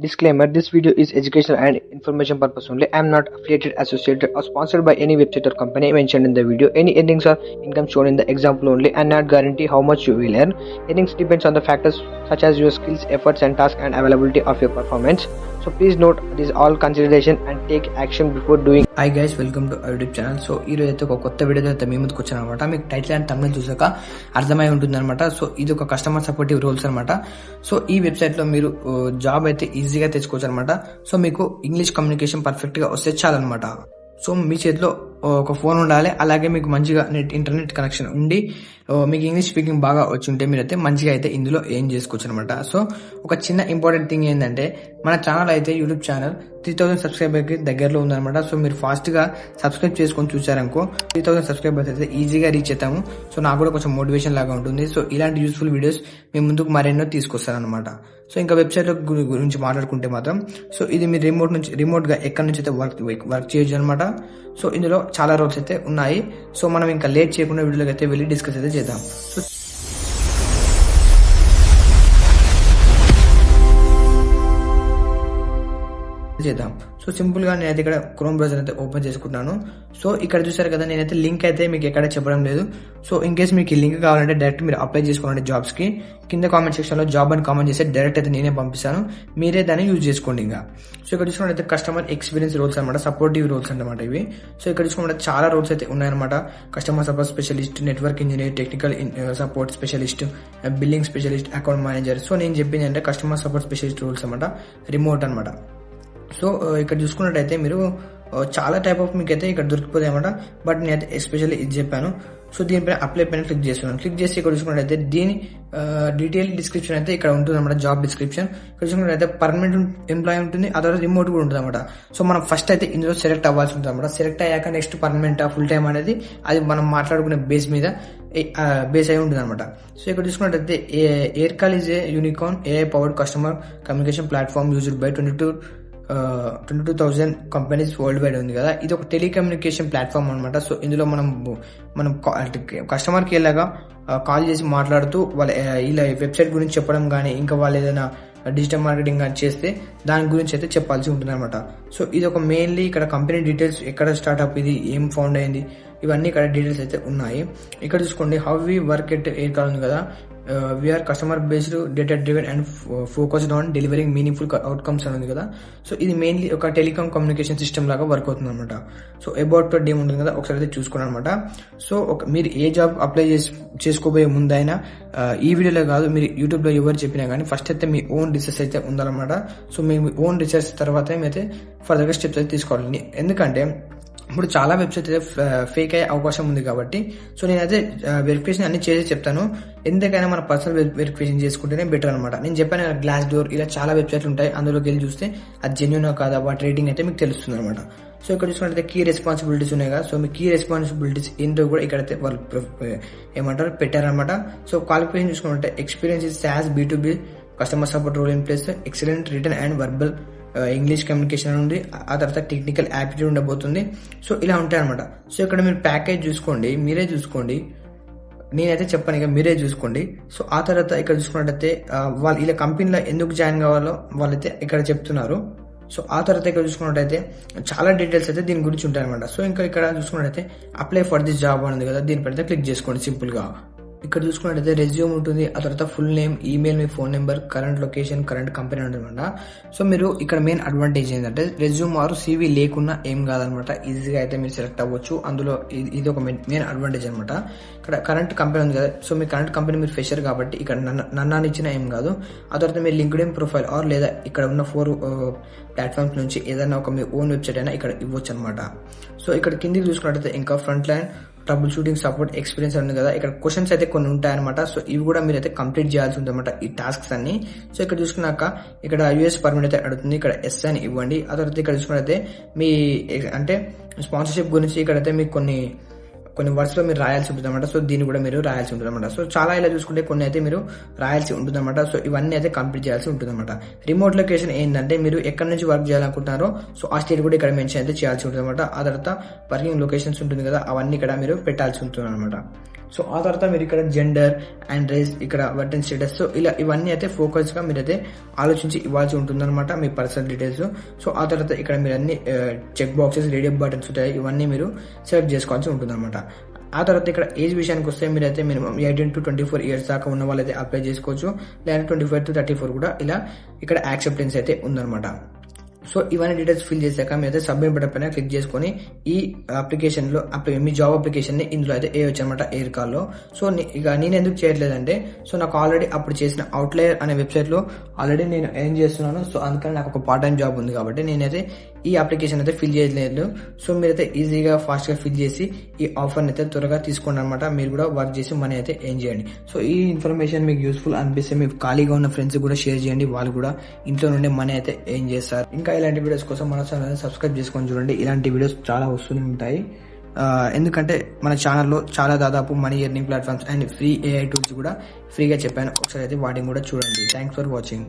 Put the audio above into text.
Disclaimer: this video is educational and information purpose only. I am not affiliated, associated, or sponsored by any website or company mentioned in the video. Any earnings or income shown in the example only and not guarantee how much you will earn. Earnings depends on the factors such as your skills, efforts, and tasks and availability of your performance. So please note this all consideration and take action before doing. Hi guys, welcome to YouTube channel. So ఈ రోజు అయితే ఒక కొత్త video అయితే మీ ముందుకు వచ్చాను అనమాట. మీకు టైటిల్ అండ్ తమిళ చూసాక అర్థమై ఉంటుంది అనమాట. సో ఇది ఒక కస్టమర్ సపోర్టివ్ రోల్స్ అనమాట. సో ఈ వెబ్సైట్ లో మీరు జాబ్ అయితే ఈజీగా తెచ్చుకోవచ్చు అనమాట. సో మీకు ఇంగ్లీష్ కమ్యూనికేషన్ పర్ఫెక్ట్ గా వస్తే చాలన్నమాట. సో మీ చేతిలో ఒక ఫోన్ ఉండాలి, అలాగే మీకు మంచిగా ఇంటర్నెట్ కనెక్షన్ ఉండి మీకు ఇంగ్లీష్ స్పీకింగ్ బాగా వచ్చి ఉంటే మీరైతే మంచిగా అయితే ఇందులో ఏం చేసుకోవచ్చు అనమాట. సో ఒక చిన్న ఇంపార్టెంట్ థింగ్ ఏంటంటే మన ఛానల్ అయితే యూట్యూబ్ ఛానల్ 3000 సబ్స్క్రైబర్కి దగ్గరలో ఉందన్నమాట. సో మీరు ఫాస్ట్ గా సబ్స్క్రైబ్ చేసుకొని చూసారనుకో 3000 సబ్స్క్రైబర్స్ అయితే ఈజీగా రీచ్ అవుతాము. సో నాకు కూడా కొంచెం మోటివేషన్ లాగా ఉంటుంది. సో ఇలాంటి యూస్ఫుల్ వీడియోస్ మీ ముందుకు మరెన్నో తీసుకొస్తాను అనమాట. సో ఇంకా వెబ్సైట్ గురించి మాట్లాడుకుంటే మాత్రం సో ఇది మీరు రిమోట్ గా ఎక్కడి నుంచి అయితే వర్క్ చేయొచ్చు అనమాట. సో ఇందులో చాలా రోల్స్ అయితే ఉన్నాయి. సో మనం ఇంకా లేట్ చేయకుండా వీడియోలోకి అయితే వెళ్ళి డిస్కస్ అయితే చేద్దాం. సో సింపుల్ గా నేనైతే ఇక్కడ క్రోమ్ బ్రౌజర్ అయితే ఓపెన్ చేసుకుంటాను. సో ఇక్కడ చూసారు కదా, నేనైతే లింక్ అయితే మీకు ఎక్కడ చెప్పడం లేదు. సో ఇన్ కేసు మీకు ఈ లింక్ కావాలంటే డైరెక్ట్ మీరు అప్లై చేసుకోవాలంటే జాబ్స్ కి కింద కామెంట్ సెక్షన్ లో జాబ్ అని కామెంట్ చేస్తే డైరెక్ట్ అయితే నేనే పంపిస్తాను, మీరే దాన్ని యూజ్ చేసుకోండి. ఇంకా సో ఇక్కడ చూసుకున్నట్లయితే కస్టమర్ ఎక్స్పీరియన్స్ రోల్స్ అనమాట, సపోర్టివ్ రోల్స్ అనమాట ఇవి. సో ఇక్కడ చూసుకున్నట్లయితే చాలా రోల్స్ అయితే ఉన్నాయన్నమాట. Customer support specialist, network engineer, technical support specialist, billing specialist, account manager. So నేను చెప్పింది అంటే కస్టమర్ సపోర్ట్ స్పెషలిస్ట్ రోల్స్ అనమాట, రిమోట్ అనమాట. సో ఇక్కడ చూసుకున్నట్టయితే మీరు చాలా టైప్ ఆఫ్ మీకు అయితే ఇక్కడ దొరికిపోతాయి అనమాట. బట్ నేనైతే ఎస్పెషల్లీ ఇది చెప్పాను. సో దీనిపైన అప్లై పైన క్లిక్ చేస్తున్నాను. క్లిక్ చేసి ఇక్కడ చూసుకున్నట్టయితే దీని డీటెయిల్ డిస్క్రిప్షన్ అయితే ఇక్కడ ఉంటుంది అనమాట, జాబ్ డిస్క్రిప్షన్. ఇక్కడ చూసుకున్నట్టయితే పర్మనెంట్ ఎంప్లాయ్ ఉంటుంది, ఆ తర్వాత రిమోట్ కూడా ఉంటుంది అనమాట. సో మనం ఫస్ట్ అయితే ఇందులో సెలెక్ట్ అవ్వాల్సి ఉంటుంది అనమాట. సెలెక్ట్ అయ్యాక నెక్స్ట్ పర్మనెంట్ ఫుల్ టైం అనేది అది మనం మాట్లాడుకునే బేస్ మీద బేస్ అయి ఉంటుంది అనమాట. సో ఇక్కడ చూసుకున్నట్టయితే Aircall is a unicorn AI powered customer communication platform used by 22,000 companies worldwide ఉంది కదా. ఇది ఒక టెలికమ్యూనికేషన్ ప్లాట్ఫామ్ అనమాట. సో ఇందులో మనం కస్టమర్ కి ఇలాగా కాల్ చేసి మాట్లాడుతూ వాళ్ళ ఇలా వెబ్సైట్ గురించి చెప్పడం కానీ ఇంకా వాళ్ళు ఏదైనా డిజిటల్ మార్కెటింగ్ కానీ చేస్తే దాని గురించి అయితే చెప్పాల్సి ఉంటుంది అనమాట. సో ఇది ఒక మెయిన్లీ ఇక్కడ కంపెనీ డీటెయిల్స్, ఎక్కడ స్టార్ట్అప్, ఇది ఏం ఫౌండ్ అయింది, ఇవన్నీ ఇక్కడ డీటెయిల్స్ అయితే ఉన్నాయి. ఇక్కడ చూసుకోండి how we work at Aircall ఉంది కదా. We're customer based, data driven and focused on delivering meaningful outcomes అని ఉంది కదా. సో ఇది మెయిన్లీ ఒక టెలికామ్ కమ్యూనికేషన్ సిస్టమ్ లాగా వర్క్ అవుతుంది అనమాట. సో అబౌట్ డేమ్ ఉంటుంది కదా, ఒకసారి అయితే చూసుకోండి అనమాట. సో మీరు ఏ జాబ్ అప్లై చేసుకోబోయే ముందైనా ఈ వీడియోలో కాదు, మీరు యూట్యూబ్ లో ఎవరు చెప్పినా కానీ ఫస్ట్ అయితే మీ ఓన్ రీసెర్చ్ అయితే ఉండాలన్నమాట. సో మీ ఓన్ రీసెర్చ్ తర్వాత అయితే ఫర్దర్ గా స్టెప్స్ అయితే తీసుకోవాలి. ఎందుకంటే ఇప్పుడు చాలా వెబ్సైట్ అయితే ఫేక్ అయ్యే అవకాశం ఉంది కాబట్టి సో నేనైతే వెరిఫికేషన్ అన్ని చేసి చెప్తాను. ఎందుకైనా మన పర్సనల్ వెరిఫికేషన్ చేసుకుంటేనే బెటర్ అనమాట. నేను చెప్పాను గ్లాస్ డోర్, ఇలా చాలా వెబ్సైట్లు ఉంటాయి, అందులోకి వెళ్ళి చూస్తే అది జెన్యూన్ కాదా వాటి రేటింగ్ అయితే మీకు తెలుస్తుంది అనమాట. సో ఇక్కడ చూసుకుంటే కీ రెస్పాన్సిబిలిటీస్ ఉన్నాయి కదా. సో మీ కీ రెస్పాన్సిబిలిటీస్ ఏంటో కూడా ఇక్కడైతే వాళ్ళు పెట్టారనమాట. సో క్వాలిఫికేషన్ చూసుకుంటే experience is as B2B customer support role in place, excellent written and verbal English communication ఉంది, ఆ తర్వాత టెక్నికల్ యాప్టిట్యూడ్ ఉండబోతుంది. సో ఇలా ఉంటాయి అనమాట. సో ఇక్కడ మీరు ప్యాకేజ్ చూసుకోండి, మీరే చూసుకోండి, నేనైతే చెప్పాను ఇక మీరే చూసుకోండి. సో ఆ తర్వాత ఇక్కడ చూసుకున్నట్టయితే వాళ్ళు ఇలా కంపెనీలో ఎందుకు జాయిన్ కావాలో వాళ్ళైతే ఇక్కడ చెప్తున్నారు. సో ఆ తర్వాత ఇక్కడ చూసుకున్నట్టయితే చాలా డీటెయిల్స్ అయితే దీని గురించి ఉంటాయి అనమాట. సో ఇంకా ఇక్కడ చూసుకున్నట్టయితే అప్లై ఫర్ దిస్ జాబ్ అని ఉంది కదా, దీనిపైన క్లిక్ చేసుకోండి సింపుల్ గా. ఇక్కడ చూసుకున్నట్టయితే రెజ్యూమ్ ఉంటుంది, ఆ తర్వాత ఫుల్ నేమ్, ఈమెయిల్, మీ phone number, current location, current company ఉంటుందన్నమాట. సో మీరు ఇక్కడ మెయిన్ అడ్వాంటేజ్ ఏంటంటే రెజ్యూమ్ ఆర్ CV లేకున్నా ఏం కాదనమాట, ఈజీగా అయితే మీరు సెలెక్ట్ అవ్వచ్చు. అందులో ఇది ఒక మెయిన్ అడ్వాంటేజ్ అనమాట. ఇక్కడ కరెంట్ కంపెనీ ఉంది కదా. సో మీ కరెంట్ కంపెనీ మీరు ఫ్రెషర్ కాబట్టి ఇక్కడ నన్ను ఇచ్చినా ఏం కాదు. ఆ తర్వాత మీరు లింక్డ్ఇన్ ప్రొఫైల్ ఆర్ లేదా ఇక్కడ ఉన్న 4 ప్లాట్ఫామ్స్ నుంచి ఏదైనా ఒక మీ ఓన్ వెబ్సైట్ అయినా ఇక్కడ ఇవ్వచ్చు అనమాట. సో ఇక్కడ కిందికి చూసుకున్నట్టయితే ఇంకా front line trouble shooting support experience ఉంది కదా. ఇక్కడ క్వశ్చన్స్ అయితే కొన్ని ఉంటాయన్నమాట. సో ఇవి కూడా మీరు అయితే కంప్లీట్ చేయాల్సి ఉంటుంది అనమాట, ఈ టాస్క్స్ అన్ని. సో ఇక్కడ చూసుకున్నాక ఇక్కడ US పర్మిట్ అయితే అడుగుతుంది, ఇక్కడ ఎస్ అని ఇవ్వండి. ఆ తర్వాత ఇక్కడ చూసుకున్నట్టయితే మీ అంటే స్పాన్సర్షిప్ గురించి ఇక్కడైతే మీకు కొన్ని వర్డ్స్ లో మీరు రాయాల్సి ఉంటుంది అనమాట. సో దీన్ని కూడా మీరు రాయాల్సి ఉంటుంది అనమాట. సో చాలా ఇలా చూసుకుంటే కొన్ని అయితే మీరు రాయాల్సి ఉంటుంది అనమాట. సో ఇవన్నీ అయితే కంప్లీట్ చేయాల్సి ఉంటుంది అనమాట. రిమోట్ లొకేషన్ ఏంటంటే మీరు ఎక్కడి నుంచి వర్క్ చేయాలనుకుంటున్నారో సో ఆ స్టేట్ కూడా ఇక్కడ మెన్షన్ అయితే చేయాల్సి ఉంటుంది అనమాట. ఆ తర్వాత వర్కింగ్ లొకేషన్స్ ఉంటుంది కదా, అవన్నీ ఇక్కడ మీరు పెట్టాల్సి ఉంటుంది అనమాట. సో ఆ తర్వాత మీరు ఇక్కడ జెండర్ అండ్ రేస్, ఇక్కడ వర్టన్ స్టేటస్, సో ఇలా ఇవన్నీ అయితే ఫోకస్ గా మీరైతే ఆలోచించి ఇవ్వాల్సి ఉంటుందన్నమాట, మీ పర్సనల్ డీటెయిల్స్. సో ఆ తర్వాత ఇక్కడ మీరు అన్ని చెక్ బాక్సెస్, రేడియో బటన్స్ ఉంటాయి, ఇవన్నీ మీరు సెలెక్ట్ చేసుకోవాల్సి ఉంటుందన్నమాట. ఆ తర్వాత ఇక్కడ ఏజ్ విషయానికి వస్తే మీరైతే మినిమం 18 to 24 ఇయర్స్ దాకా ఉన్న వాళ్ళైతే అప్లై చేసుకోవచ్చు, లేదా 25 to 34 కూడా ఇలా ఇక్కడ యాక్సెప్టెన్స్ అయితే ఉందన్నమాట. సో ఇవన్నీ డీటెయిల్స్ ఫిల్ చేశాక మీరైతే సబ్మిట్ బటన్ పైన క్లిక్ చేసుకొని ఈ అప్లికేషన్ లో మీ జాబ్ అప్లికేషన్ ని ఇందులో అయితే వేయొచ్చు అనమాట, ఎయిర్ కాల్ లో. సో ఇక నేను ఎందుకు చేయట్లేదంటే, సో నాకు ఆల్రెడీ అప్పుడు చేసిన అవుట్లయర్ అనే వెబ్సైట్ లో ఆల్రెడీ నేను ఏం చేస్తున్నాను. సో అందుకని నాకు ఒక పార్ట్ టైం జాబ్ ఉంది కాబట్టి నేనైతే ఈ అప్లికేషన్ అయితే ఫిల్ చేయలేదు. సో మీరైతే ఈజీగా ఫాస్ట్ గా ఫిల్ చేసి ఈ ఆఫర్ అయితే త్వరగా తీసుకోండి అనమాట. మీరు కూడా వర్క్ చేసి మనీ అయితే ఎర్న్ చేయండి. సో ఈ ఇన్ఫర్మేషన్ మీకు యూస్ఫుల్ అనిపిస్తే మీకు ఖాళీగా ఉన్న ఫ్రెండ్స్ కూడా షేర్ చేయండి, వాళ్ళు కూడా ఇంట్లో నుండి మనీ అయితే ఎర్న్ చేస్తారు. ఇంకా ఇలాంటి వీడియోస్ కోసం మన ఛానల్ సబ్స్క్రైబ్ చేసుకొని చూడండి. ఇలాంటి వీడియోస్ చాలా వస్తూనే ఉంటాయి. ఎందుకంటే మన ఛానల్లో చాలా దాదాపు money earning platforms and free AI tools కూడా ఫ్రీగా చెప్పాను. ఒకసారి అయితే వాటిని కూడా చూడండి. Thanks for watching.